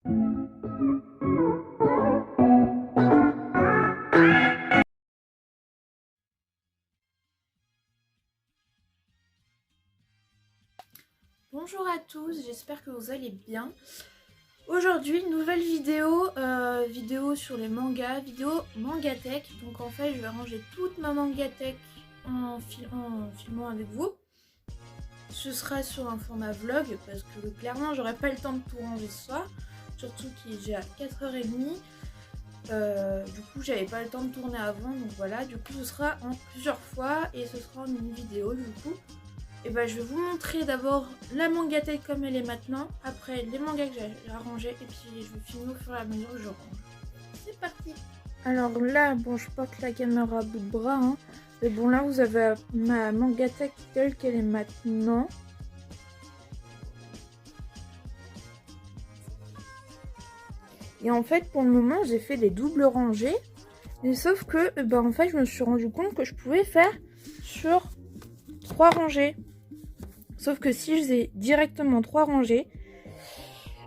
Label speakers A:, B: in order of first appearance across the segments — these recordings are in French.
A: Bonjour à tous, j'espère que vous allez bien. Aujourd'hui, nouvelle vidéo, vidéo sur les mangas, vidéo Mangatech. Donc en fait, je vais ranger toute ma Mangatech en filmant avec vous. Ce sera sur un format vlog parce que clairement, j'aurai pas le temps de tout ranger ce soir. Surtout qu'il est déjà 4h30. Du coup, j'avais pas le temps de tourner avant, donc voilà. Du coup, ce sera en plusieurs fois et ce sera en une vidéo du coup. Et ben, je vais vous montrer d'abord la Mangatech comme elle est maintenant, après les mangas que j'ai rangés et puis je vais filmer au fur et à mesure que je range. C'est parti. Alors là, bon, je porte la caméra à bout de bras, hein, mais bon, là vous avez ma Mangatech telle qu'elle est maintenant. Et en fait, pour le moment, j'ai fait des doubles rangées, mais sauf que, ben, en fait, je me suis rendu compte que je pouvais faire sur 3 rangées. Sauf que si je faisais directement 3 rangées,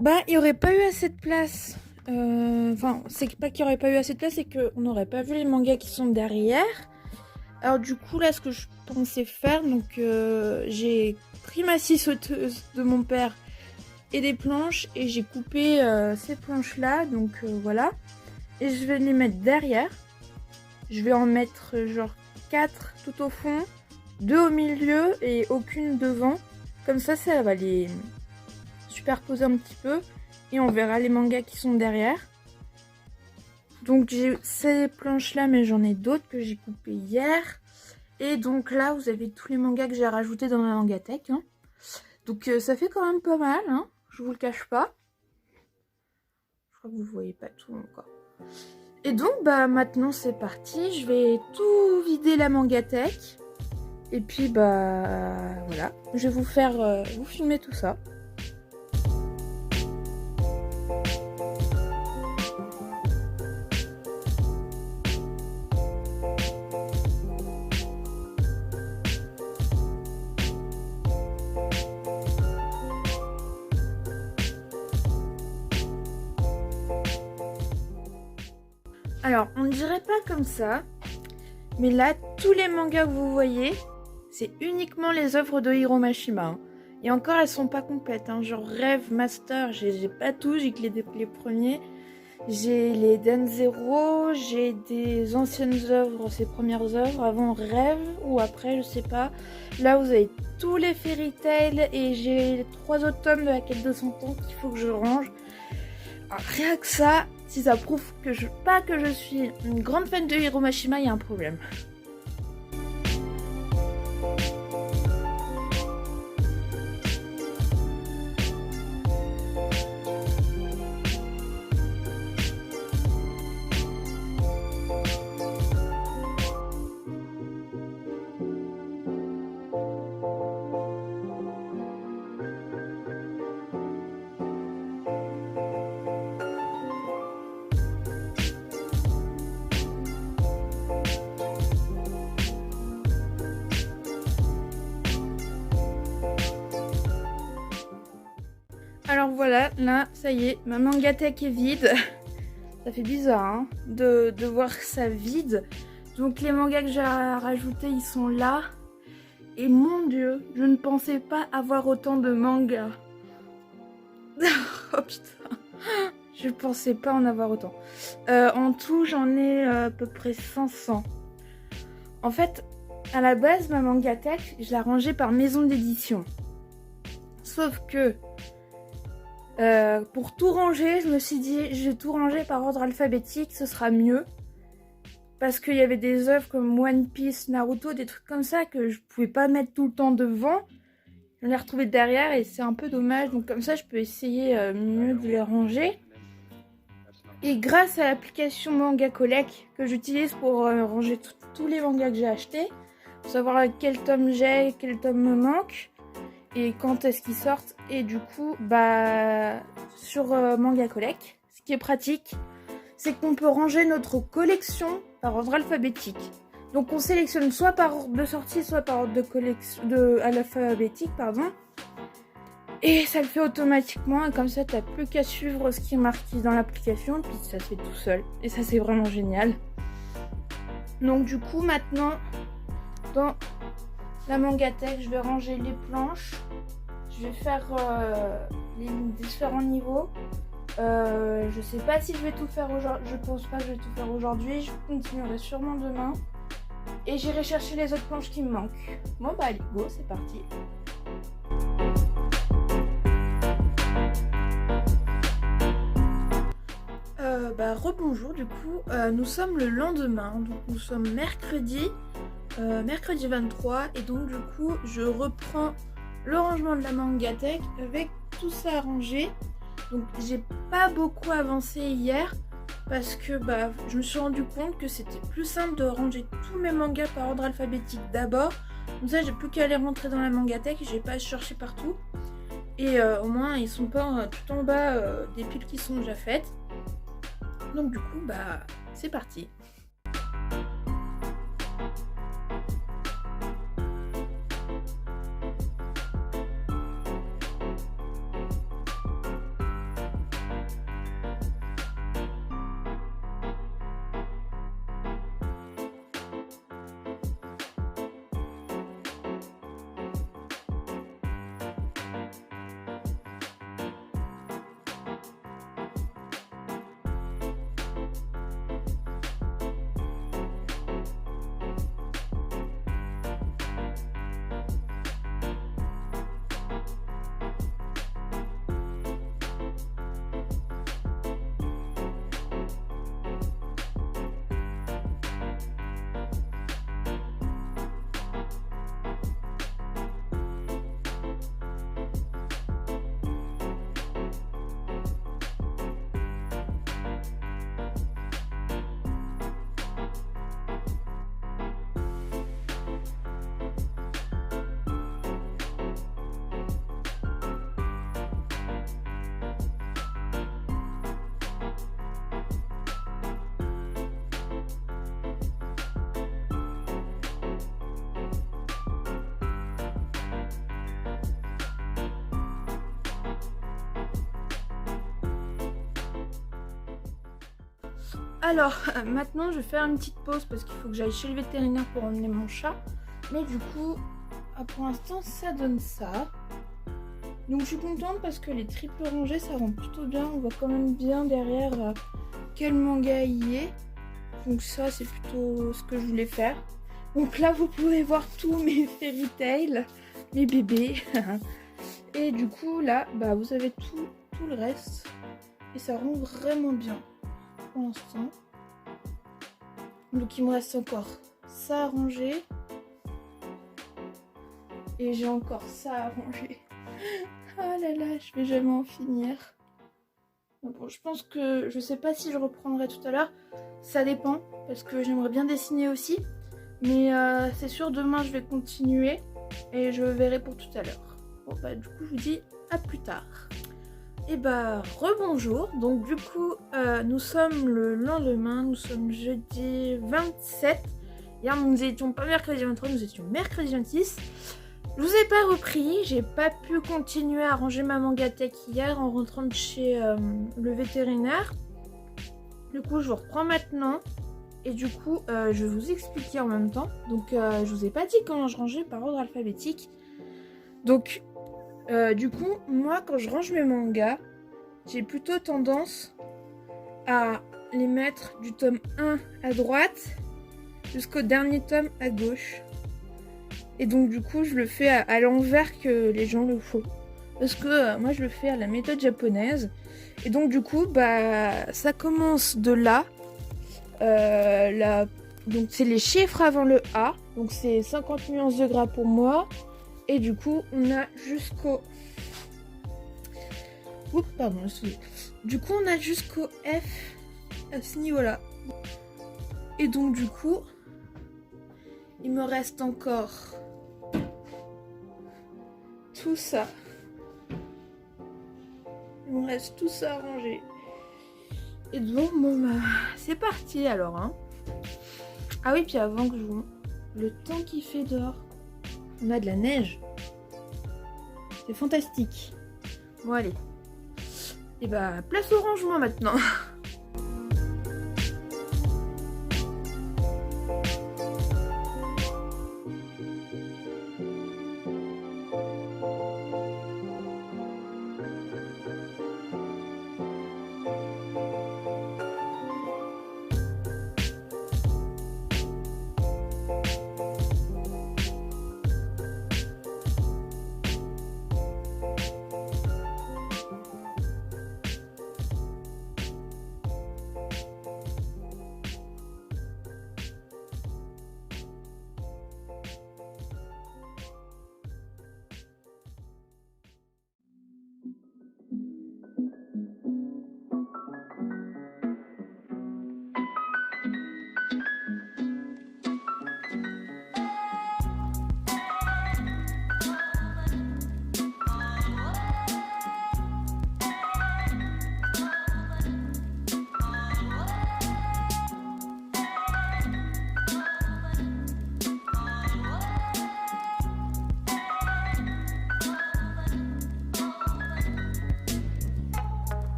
A: bah il n'y aurait pas eu assez de place. Enfin, c'est pas qu'il n'y aurait pas eu assez de place, c'est qu'on n'aurait pas vu les mangas qui sont derrière. Alors du coup, là, ce que je pensais faire, donc j'ai pris ma scie sauteuse de mon père et des planches et j'ai coupé ces planches-là, donc voilà. Et je vais les mettre derrière. Je vais en mettre genre 4 tout au fond, 2 au milieu et aucune devant. Comme ça va les superposer un petit peu. Et on verra les mangas qui sont derrière. Donc j'ai ces planches là, mais j'en ai d'autres que j'ai coupées hier. Et donc là, vous avez tous les mangas que j'ai rajoutés dans ma Mangatech. Hein. Donc ça fait quand même pas mal, hein. Je vous le cache pas. Je crois que vous voyez pas tout encore. Et donc bah maintenant c'est parti. Je vais tout vider la Mangatech. Et puis bah voilà, je vais vous faire vous filmer tout ça. Alors on ne dirait pas comme ça, mais là tous les mangas que vous voyez, c'est uniquement les œuvres de Hiro Mashima. Hein. Et encore, elles sont pas complètes. Hein. Genre Rêve, Master, j'ai pas tout. J'ai que les premiers. J'ai les Dan Zero. J'ai des anciennes œuvres, ses premières œuvres. Avant Rêve ou après, je sais pas. Là, vous avez tous les Fairy Tail. Et j'ai 3 autres tomes de la quête de 100 ans qu'il faut que je range. Alors, rien que ça, si ça prouve que pas que je suis une grande fan de Hiro Mashima, il y a un problème. Alors voilà, là, ça y est, ma Mangatech est vide. Ça fait bizarre hein, de voir ça vide. Donc les mangas que j'ai rajoutés, ils sont là. Et mon dieu, je ne pensais pas avoir autant de mangas. Oh putain, je pensais pas en avoir autant. En tout, j'en ai à peu près 500. En fait, à la base, ma Mangatech, je la rangeais par maison d'édition. Sauf que pour tout ranger, je me suis dit, je vais tout ranger par ordre alphabétique, ce sera mieux. Parce qu'il y avait des œuvres comme One Piece, Naruto, des trucs comme ça que je pouvais pas mettre tout le temps devant. Je les retrouver derrière et c'est un peu dommage. Donc comme ça, je peux essayer mieux de les ranger. Et grâce à l'application Manga Collect que j'utilise pour ranger tous les mangas que j'ai achetés, pour savoir quel tome j'ai, quel tome me manque. Et quand est-ce qu'ils sortent. Et du coup, bah sur Manga Collect, ce qui est pratique, c'est qu'on peut ranger notre collection par ordre alphabétique. Donc on sélectionne soit par ordre de sortie, soit par ordre de collection alphabétique, pardon. Et ça le fait automatiquement et comme ça t'as plus qu'à suivre ce qui est marqué dans l'application puis ça se fait tout seul. Et ça c'est vraiment génial. Donc du coup maintenant dans la Mangatech je vais ranger les planches. Je vais faire les différents niveaux. Je sais pas si je vais tout faire aujourd'hui. Je pense pas que je vais tout faire aujourd'hui. Je continuerai sûrement demain. Et j'irai chercher les autres planches qui me manquent. Bon bah allez, go, c'est parti. Rebonjour du coup. Nous sommes le lendemain. Donc nous sommes mercredi 23. Et donc du coup je reprends le rangement de la Mangatech avec tout ça rangé. Donc j'ai pas beaucoup avancé hier parce que je me suis rendu compte que c'était plus simple de ranger tous mes mangas par ordre alphabétique d'abord. Comme ça j'ai plus qu'à les rentrer dans la Mangatech et j'ai pas à chercher partout. Et au moins ils sont pas tout en bas des piles qui sont déjà faites. Donc du coup c'est parti. Alors, maintenant je vais faire une petite pause parce qu'il faut que j'aille chez le vétérinaire pour emmener mon chat. Mais du coup, pour l'instant, ça donne ça. Donc je suis contente parce que les triples rangées, ça rend plutôt bien. On voit quand même bien derrière quel manga y est. Donc ça, c'est plutôt ce que je voulais faire. Donc là, vous pouvez voir tous mes Fairy Tail, mes bébés. Et du coup, là, vous avez tout le reste. Et ça rend vraiment bien. Pour l'instant. Donc il me reste encore ça à ranger. Et j'ai encore ça à ranger. Oh là là, je vais jamais en finir. Bon, je pense que je sais pas si je reprendrai tout à l'heure. Ça dépend parce que j'aimerais bien dessiner aussi. Mais c'est sûr demain je vais continuer et je verrai pour tout à l'heure. Bon du coup je vous dis à plus tard. Et rebonjour, donc du coup nous sommes le lendemain, nous sommes jeudi 27. Hier nous étions pas mercredi 23, nous étions mercredi 26. Je vous ai pas repris, j'ai pas pu continuer à ranger ma Mangatech hier en rentrant de chez le vétérinaire. Du coup je vous reprends maintenant et du coup je vais vous expliquer en même temps. Donc je vous ai pas dit comment je rangeais par ordre alphabétique. Donc du coup, moi, quand je range mes mangas, j'ai plutôt tendance à les mettre du tome 1 à droite jusqu'au dernier tome à gauche. Et donc, du coup, je le fais à l'envers que les gens le font. Parce que moi, je le fais à la méthode japonaise. Et donc, du coup, ça commence de là. Donc, c'est les chiffres avant le A. Donc, c'est 50 nuances de gras pour moi. Et du coup, on a jusqu'au... Oups, pardon, excusez. Du coup, on a jusqu'au F à ce niveau-là. Et donc, du coup, il me reste encore tout ça. Il me reste tout ça à ranger. Et donc, c'est parti alors. Hein. Ah oui, puis avant que je vous montre le temps qu'il fait dehors. On a de la neige. C'est fantastique. Bon allez. Et bah place au rangement maintenant.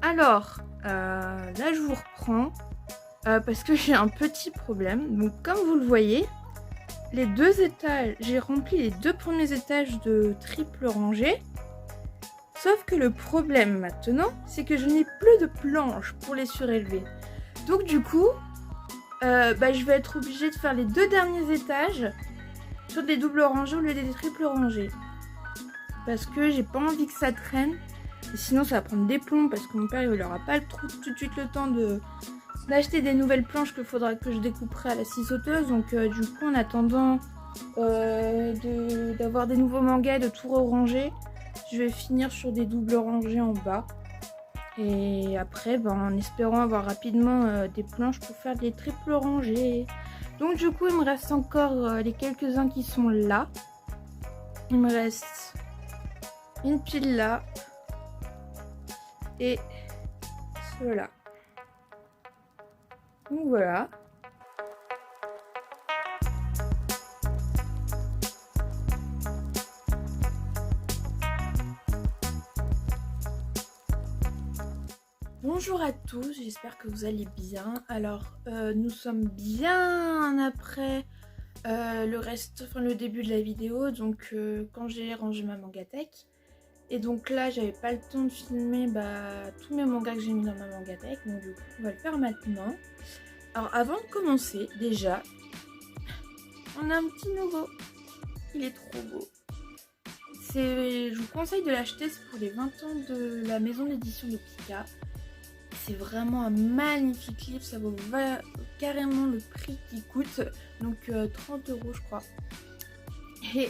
A: Alors, là je vous reprends parce que j'ai un petit problème. Donc comme vous le voyez, les deux étages, j'ai rempli les deux premiers étages de triple rangée. Sauf que le problème maintenant, c'est que je n'ai plus de planches pour les surélever. Donc du coup, je vais être obligée de faire les deux derniers étages sur des doubles rangées au lieu des triples rangées. Parce que j'ai pas envie que ça traîne. Et sinon ça va prendre des plombs parce que mon père il aura pas tout de suite le temps d'acheter des nouvelles planches qu'il faudra que je découperai à la scie sauteuse. Donc du coup en attendant d'avoir des nouveaux mangas et de tout ranger, je vais finir sur des doubles rangées en bas. Et après en espérant avoir rapidement des planches pour faire des triples rangées. Donc du coup il me reste encore les quelques-uns qui sont là. Il me reste une pile là. Et cela. Donc voilà. Bonjour à tous, j'espère que vous allez bien. Alors nous sommes bien après le début de la vidéo, donc quand j'ai rangé ma mangathèque. Et donc là, j'avais pas le temps de filmer tous mes mangas que j'ai mis dans ma mangathèque. Donc du coup, on va le faire maintenant. Alors avant de commencer, déjà, on a un petit nouveau. Il est trop beau. Je vous conseille de l'acheter, c'est pour les 20 ans de la maison d'édition de Pika. C'est vraiment un magnifique livre, ça vaut carrément le prix qu'il coûte. Donc 30 € je crois. Et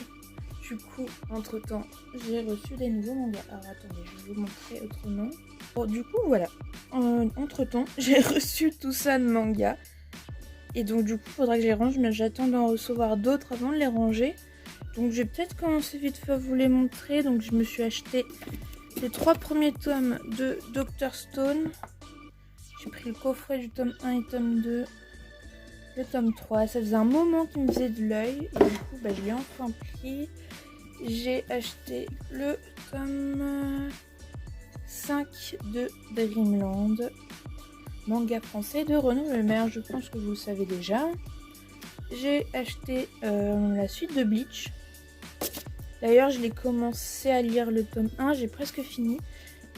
A: du coup, entre temps, j'ai reçu des nouveaux mangas. Alors attendez, je vais vous montrer autrement. Bon, du coup, voilà. Entre temps, j'ai reçu tout ça de mangas. Et donc, du coup, il faudra que je les range. Mais j'attends d'en recevoir d'autres avant de les ranger. Donc, je vais peut-être commencer vite fait à vous les montrer. Donc, je me suis acheté les 3 premiers tomes de Dr Stone. J'ai pris le coffret du tome 1 et tome 2. Le tome 3, ça faisait un moment qu'il me faisait de l'œil. Et du coup, je l'ai enfin pris. J'ai acheté le tome 5 de Dreamland. Manga français de Renaud Lemaire, je pense que vous le savez déjà. J'ai acheté la suite de Bleach. D'ailleurs, je l'ai commencé à lire le tome 1, j'ai presque fini.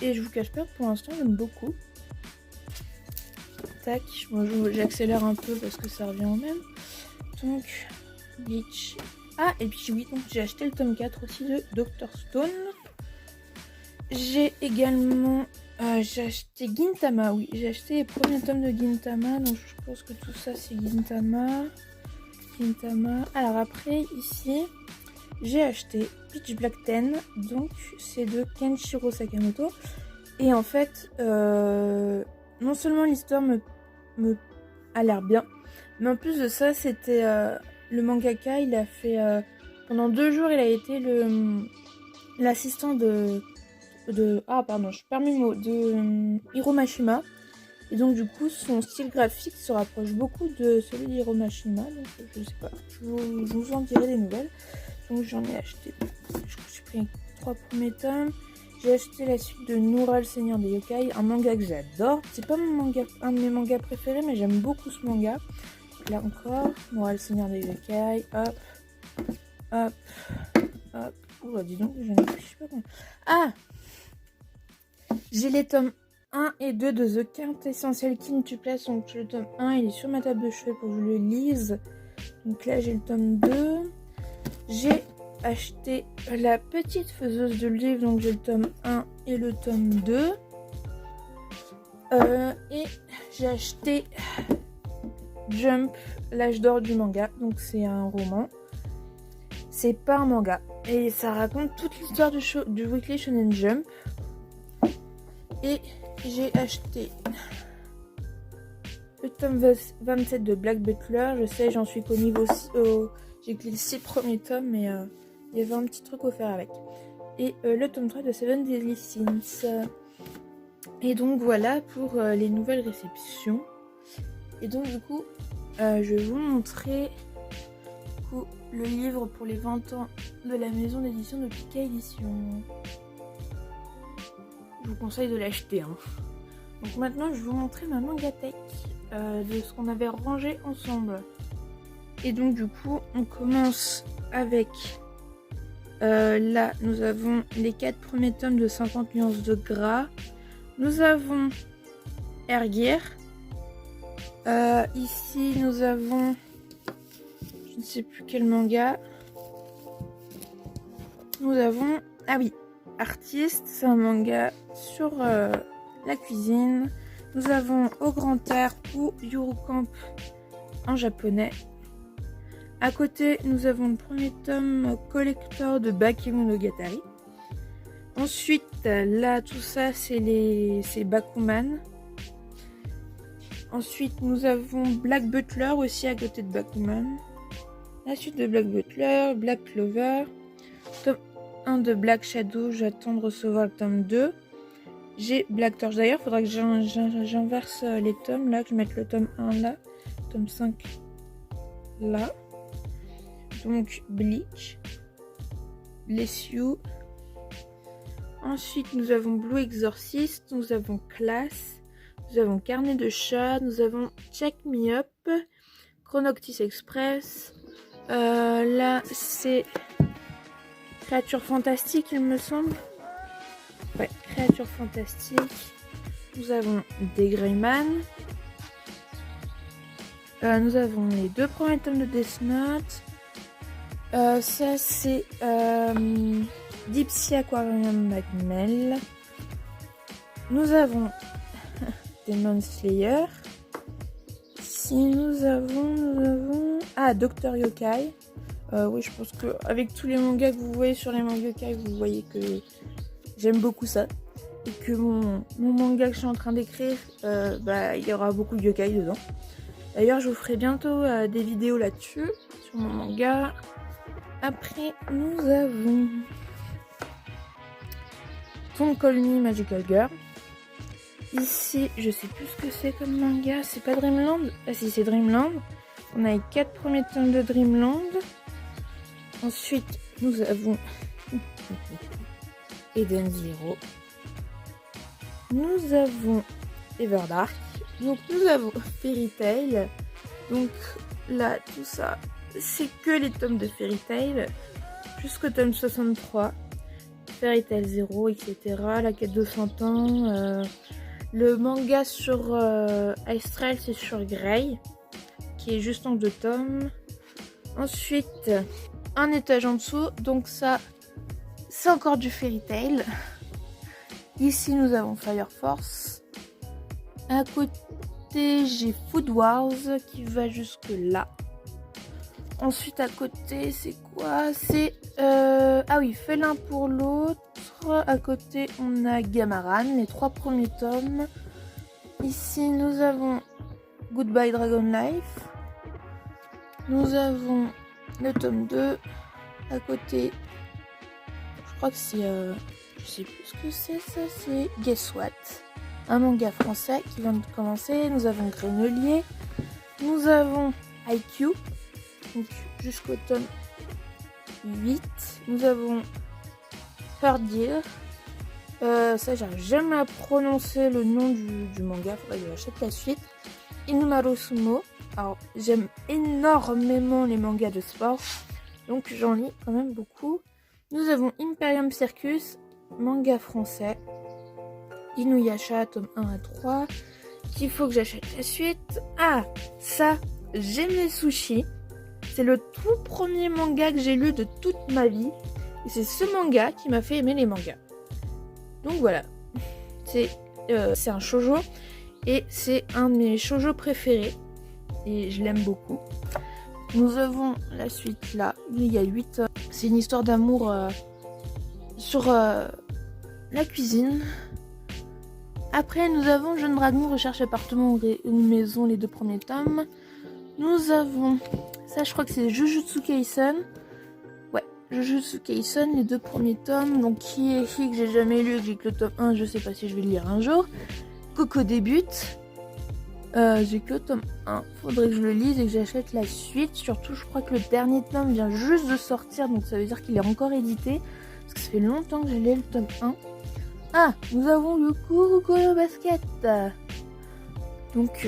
A: Et je vous cache pas que pour l'instant, j'aime beaucoup. Tac, j'accélère un peu parce que ça revient au même. Donc, Bleach. Ah, et puis oui, donc j'ai acheté le tome 4 aussi de Dr Stone. J'ai également... j'ai acheté Gintama, oui. J'ai acheté les premiers tomes de Gintama. Donc je pense que tout ça c'est Gintama. Alors après, ici, j'ai acheté Pitch Black 10. Donc c'est de Kenshiro Sakamoto. Et en fait, non seulement l'histoire me a l'air bien, mais en plus de ça, c'était le mangaka. Il a fait pendant 2 jours, il a été l'assistant de Hiro Mashima. Et donc du coup, son style graphique se rapproche beaucoup de celui d'Hiro Mashima. Donc je sais pas, je vous en dirai des nouvelles. Donc j'en ai acheté. J'ai pris 3 premiers tomes. J'ai acheté la suite de Nora, le Seigneur des Yokai, un manga que j'adore. C'est pas un de mes mangas préférés, mais j'aime beaucoup ce manga. Là encore, Nora, le Seigneur des Yokai. Hop, hop, hop. Ouh, dis donc, j'en ai plus, je sais pas combien. Ah, j'ai les tomes 1 et 2 de The Quintessential Quintuplets. Donc le tome 1, il est sur ma table de chevet pour que je le lise. Donc là, j'ai le tome 2. J'ai acheté la petite faiseuse de livres, donc j'ai le tome 1 et le tome 2. Et j'ai acheté Jump, l'âge d'or du manga, donc c'est un roman. C'est pas un manga. Et ça raconte toute l'histoire du Weekly Shonen Jump. Et j'ai acheté le tome 27 de Black Butler. Je sais, j'en suis qu'au niveau... j'ai que les 6 premiers tomes, mais il y avait un petit truc offert avec. Et le tome 3 de Seven Deadly Sins. Et donc voilà pour les nouvelles réceptions. Et donc du coup, je vais vous montrer le livre pour les 20 ans de la maison d'édition de Pika Édition. Je vous conseille de l'acheter. Hein. Donc maintenant, je vais vous montrer ma mangatech de ce qu'on avait rangé ensemble. Et donc du coup, on commence avec... là, nous avons les 4 premiers tomes de 50 nuances de gras. Nous avons Ergir. Ici, nous avons... je ne sais plus quel manga. Nous avons... ah oui, Artiste, c'est un manga sur la cuisine. Nous avons Au Grand Air ou Yuru-Camp en japonais. À côté, nous avons le premier tome collector de Bakemonogatari. Ensuite, là, tout ça, c'est Bakuman. Ensuite, nous avons Black Butler aussi à côté de Bakuman. La suite de Black Butler, Black Clover. Tome 1 de Black Shadow, j'attends de recevoir le tome 2. J'ai Black Torch. D'ailleurs, il faudra que j'inverse les tomes là, que je mette le tome 1 là, tome 5 là. Donc Bleach, Bless You. Ensuite, nous avons Blue Exorcist, nous avons Class, nous avons Carnet de chat, nous avons Check Me Up, Chronoctis Express. Là, c'est Créature Fantastique, il me semble. Ouais, Créature Fantastique. Nous avons des Greyman. Nous avons les 2 premiers tomes de Death Note. Ça, c'est Deep Sea Aquarium Magmel. Nous avons Demon Slayer. Ici, nous avons... ah, Dr. Yokai. Oui, je pense que avec tous les mangas que vous voyez sur les mangas yokai, vous voyez que j'aime beaucoup ça. Et que mon manga que je suis en train d'écrire, il y aura beaucoup de yokai dedans. D'ailleurs, je vous ferai bientôt des vidéos là-dessus, sur mon manga. Après, nous avons Don't Call Me Magical Girl. Ici, je sais plus ce que c'est comme manga. C'est pas Dreamland? Ah si, c'est Dreamland. On a les 4 premiers tomes de Dreamland. Ensuite, nous avons Eden Zero. Nous avons Everdark. Donc, nous avons Fairy Tail. Donc, là, tout ça, c'est que les tomes de Fairy Tail. Jusqu'au tome 63. Fairy Tail 0, etc. La quête de 100 ans. Le manga sur Astral, c'est sur Grey, qui est juste en 2 tomes. Ensuite, un étage en dessous, donc ça, c'est encore du Fairy Tail. Ici, nous avons Fire Force. À côté, j'ai Food Wars qui va jusque là. Ensuite, à côté, c'est quoi? C'est... ah oui, Félin pour l'autre. À côté, on a Gamaran, les 3 premiers tomes. Ici, nous avons Goodbye Dragon Life. Nous avons le tome 2. À côté, je crois que c'est... je sais plus ce que c'est, ça. C'est Guess What? Un manga français qui vient de commencer. Nous avons Grenelier. Nous avons IQ. Donc, jusqu'au tome 8. Nous avons Herdir. Ça, j'arrive jamais à prononcer le nom du manga. Faudrait que j'achète la suite. Inumaru Sumo. Alors, j'aime énormément les mangas de sport. Donc, j'en lis quand même beaucoup. Nous avons Imperium Circus, manga français. Inuyasha, tome 1 à 3. Qu'il faut que j'achète la suite. Ah, ça, j'aime les sushis. C'est le tout premier manga que j'ai lu de toute ma vie. Et c'est ce manga qui m'a fait aimer les mangas. Donc voilà. C'est un shoujo. Et c'est un de mes shoujo préférés. Et je l'aime beaucoup. Nous avons la suite là. Il y a 8 tomes. C'est une histoire d'amour sur la cuisine. Après, nous avons Jeune Dragon, recherche appartement ou maison, les 2 premiers tomes. Nous avons, ça je crois que c'est Jujutsu Kaisen. Ouais, Jujutsu Kaisen, les 2 premiers tomes. Donc qui est que j'ai jamais lu et que j'ai que le tome 1, je sais pas si je vais le lire un jour. Coco débute. J'ai que le tome 1. Faudrait que je le lise et que j'achète la suite. Surtout, je crois que le dernier tome vient juste de sortir. Donc ça veut dire qu'il est encore édité. Parce que ça fait longtemps que j'ai lu le tome 1. Ah, nous avons le Kuroko Basket. Donc,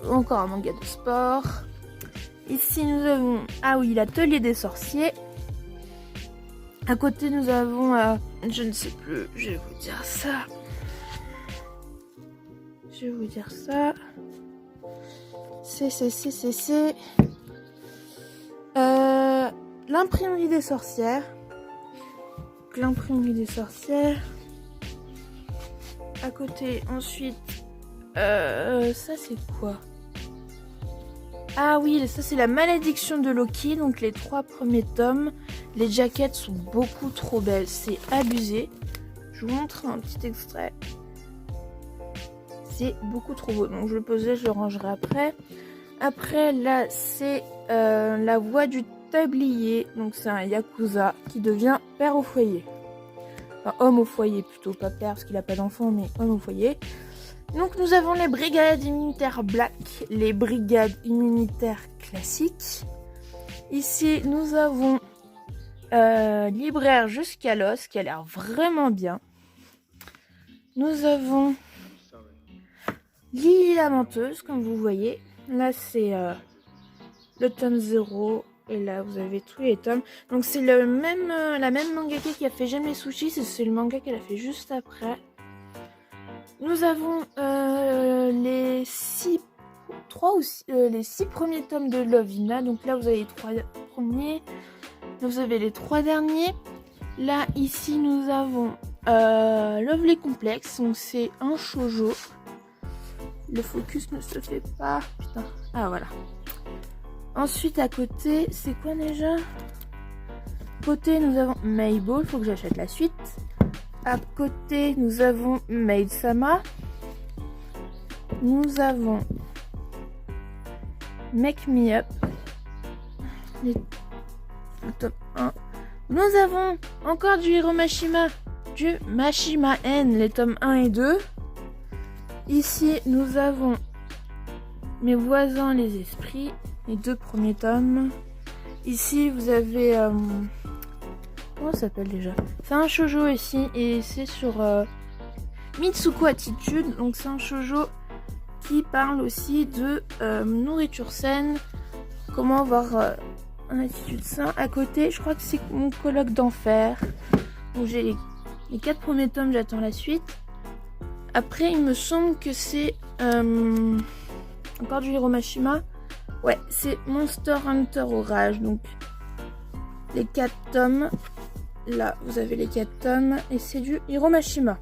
A: encore un manga de sport. Ici, nous avons... Ah oui, l'atelier des sorciers. À côté, nous avons... je ne sais plus, je vais vous dire ça. C'est... l'imprimerie des sorcières. L'imprimerie des sorcières. À côté, ensuite, ça c'est quoi? Ah oui, ça c'est la malédiction de Loki, donc les 3 premiers tomes. Les jaquettes sont beaucoup trop belles, c'est abusé. Je vous montre un petit extrait. C'est beaucoup trop beau, donc je le poserai, je le rangerai après. Après, là, c'est la voix du tablier, donc c'est un yakuza qui devient père au foyer. Enfin, homme au foyer plutôt, pas père parce qu'il n'a pas d'enfant, mais homme au foyer. Donc nous avons les brigades immunitaires black, les brigades immunitaires classiques. Ici nous avons libraire jusqu'à l'os qui a l'air vraiment bien. Nous avons Lily la menteuse comme vous voyez. Là c'est le tome 0. Et là, vous avez tous les tomes. Donc, c'est la même mangaka qui a fait J'aime les sushis. C'est le manga qu'elle a fait juste après. Nous avons les 6 premiers tomes de Lovina. Donc là, vous avez les 3 premiers. Vous avez les 3 derniers. Là, ici, nous avons Lovely Complex. Donc, c'est un shoujo. Le focus ne se fait pas. Putain. Ah, voilà. Ensuite, à côté, c'est quoi déjà? Côté, nous avons Mayball, il faut que j'achète la suite. À côté, nous avons Maid-sama. Nous avons Make Me Up. Le top 1. Nous avons encore du Hiromashima. Du Mashima N, les tomes 1 et 2. Ici, nous avons Mes voisins les esprits. Les 2 premiers tomes. Ici, vous avez... comment ça s'appelle déjà? C'est un shoujo ici. Et c'est sur Mitsuko Attitude. Donc, c'est un shoujo qui parle aussi de nourriture saine. Comment avoir une attitude saine. À côté, je crois que c'est Mon colloque d'enfer. Donc, j'ai les 4 premiers tomes. J'attends la suite. Après, il me semble que c'est... encore du Hiromashima. Ouais, c'est Monster Hunter Orage. Donc, les 4 tomes. Là, vous avez les 4 tomes. Et c'est du Hiromashima.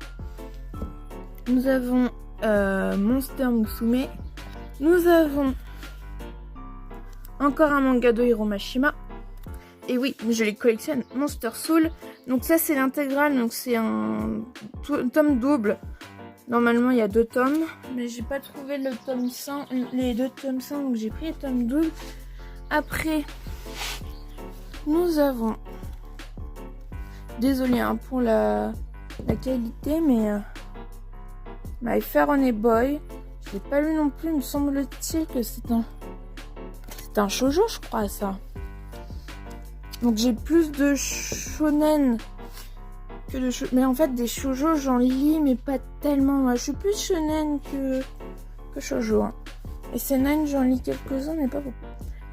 A: Nous avons Monster Musume. Nous avons encore un manga de Hiromashima. Et oui, je les collectionne. Monster Soul. Donc ça, c'est l'intégrale. Donc c'est un tome double. Normalement, il y a 2 tomes, mais j'ai pas trouvé le tome 100, les 2 tomes 100, donc j'ai pris le tome 12. Après, nous avons... Désolée hein, pour la qualité, mais... My Fair Honey Boy, je l'ai pas lu non plus, il me semble-t-il que c'est un shoujo, je crois, ça. Donc j'ai plus de shonen que de mais en fait des shoujo j'en lis mais pas tellement. Moi je suis plus shonen que shoujo. Hein. Et seinen j'en lis quelques-uns mais pas beaucoup.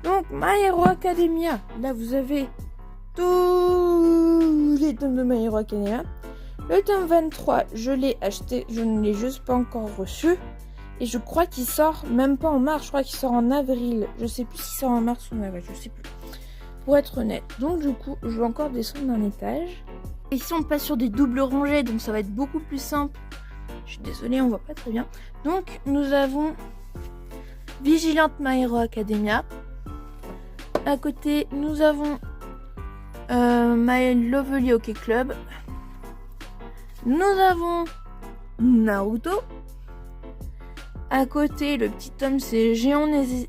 A: Donc My Hero Academia. Là vous avez tous les tomes de My Hero Academia. Le tome 23 je l'ai acheté, je ne l'ai juste pas encore reçu. Et je crois qu'il sort même pas en mars, je crois qu'il sort en avril. Je sais plus s'il sort en mars ou en avril, je sais plus. Pour être honnête. Donc du coup, je vais encore descendre d'un étage. Ici, on passe sur des doubles rangées, donc ça va être beaucoup plus simple. Je suis désolée, on voit pas très bien. Donc, nous avons Vigilante My Hero Academia. À côté, nous avons My Lovely Hockey Club. Nous avons Naruto. À côté, le petit tome, c'est Géant Nemesis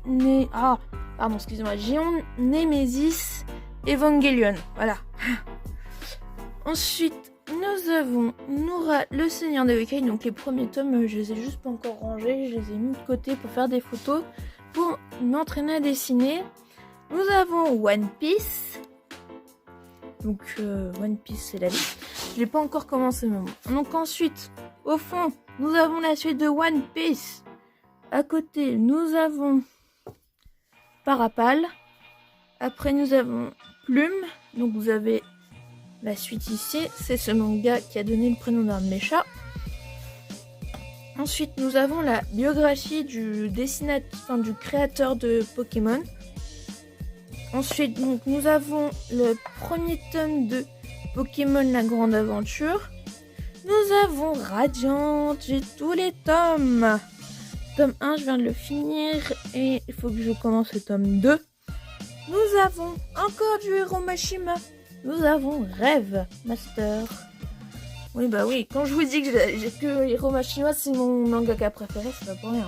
A: Evangelion. Voilà. Ensuite, nous avons Nora, le Seigneur des Wekai. Donc les premiers tomes, je les ai juste pas encore rangés. Je les ai mis de côté pour faire des photos, pour m'entraîner à dessiner. Nous avons One Piece. Donc One Piece, c'est la vie. Je l'ai pas encore commencé même. Donc ensuite, au fond, nous avons la suite de One Piece. À côté, nous avons Parapal. Après, nous avons Plume. Donc, vous avez la suite ici. C'est ce manga qui a donné le prénom d'un de mes chats. Ensuite, nous avons la biographie du dessinateur, du créateur de Pokémon. Ensuite, donc, nous avons le premier tome de Pokémon La Grande Aventure. Nous avons Radiant. J'ai tous les tomes. Tome 1, je viens de le finir et il faut que je commence le tome 2. Nous avons encore du Hiro Mashima. Nous avons Rêve Master. Oui, bah oui, quand je vous dis que Hiro Mashima c'est mon mangaka préféré, c'est pas pour rien.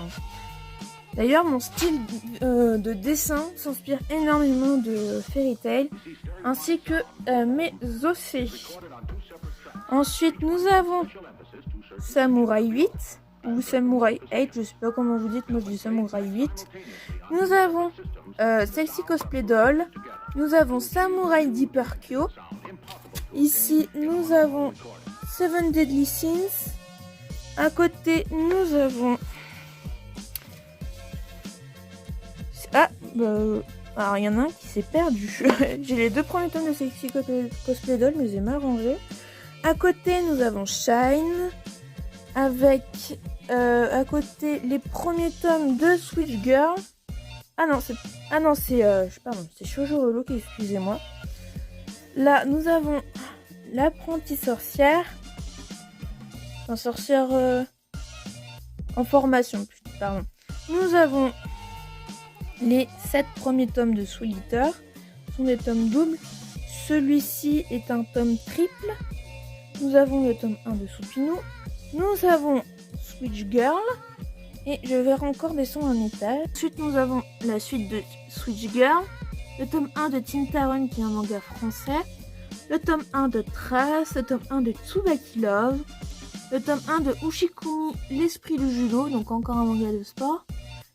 A: D'ailleurs, mon style de dessin s'inspire énormément de Fairy Tail ainsi que mes OC. Ensuite, nous avons Samurai 8. Ou Samurai 8, je sais pas comment vous dites, moi je dis Samurai 8. Nous avons Sexy Cosplay Doll. Nous avons Samurai Deeper Kyo. Ici, nous avons Seven Deadly Sins. À côté, nous avons... alors il y en a un qui s'est perdu. J'ai les deux premiers tomes de Sexy Cosplay Doll, mais j'ai mal rangé. À côté, nous avons Shine. Avec à côté les premiers tomes de Switch Girl. C'est Shoujo Look, excusez-moi. Là, nous avons l'apprentie sorcière. Enfin, sorcière en formation, pardon. Nous avons les 7 premiers tomes de Soul Eater. Ce sont des tomes doubles. Celui-ci est un tome triple. Nous avons le tome 1 de Supino. Nous avons Switch Girl. Et je vais encore descendre un étage. Ensuite, nous avons la suite de Switch Girl. Le tome 1 de Tintaron, qui est un manga français. Le tome 1 de Trace. Le tome 1 de Tsubaki Love. Le tome 1 de Ushikumi, l'esprit du judo. Donc encore un manga de sport.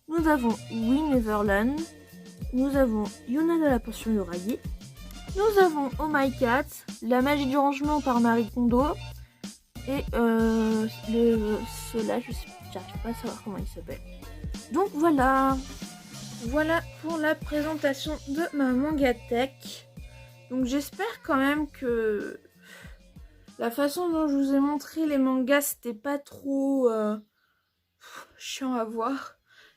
A: Nous avons We Neverland. Nous avons Yuna de la potion Yorayi. Nous avons Oh My Cat. La magie du rangement par Marie Kondo. Et cela, j'arrive pas à savoir comment il s'appelle. Donc voilà. Voilà pour la présentation de ma mangatech. Donc j'espère quand même que la façon dont je vous ai montré les mangas, c'était pas trop chiant à voir.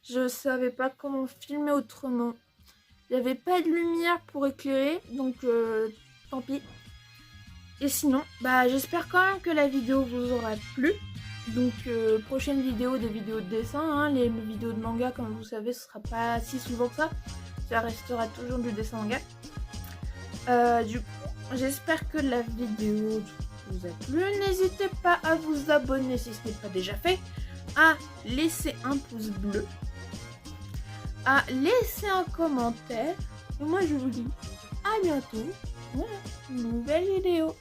A: Je savais pas comment filmer autrement. Il n'y avait pas de lumière pour éclairer, donc tant pis. Et sinon, j'espère quand même que la vidéo vous aura plu. Donc prochaine vidéo, des vidéos de dessin, hein. Les vidéos de manga, comme vous savez, ce sera pas si souvent que ça. Ça restera toujours du dessin manga. Du coup, j'espère que la vidéo vous a plu. N'hésitez pas à vous abonner si ce n'est pas déjà fait, à laisser un pouce bleu, à laisser un commentaire. Et moi, je vous dis à bientôt pour une nouvelle vidéo.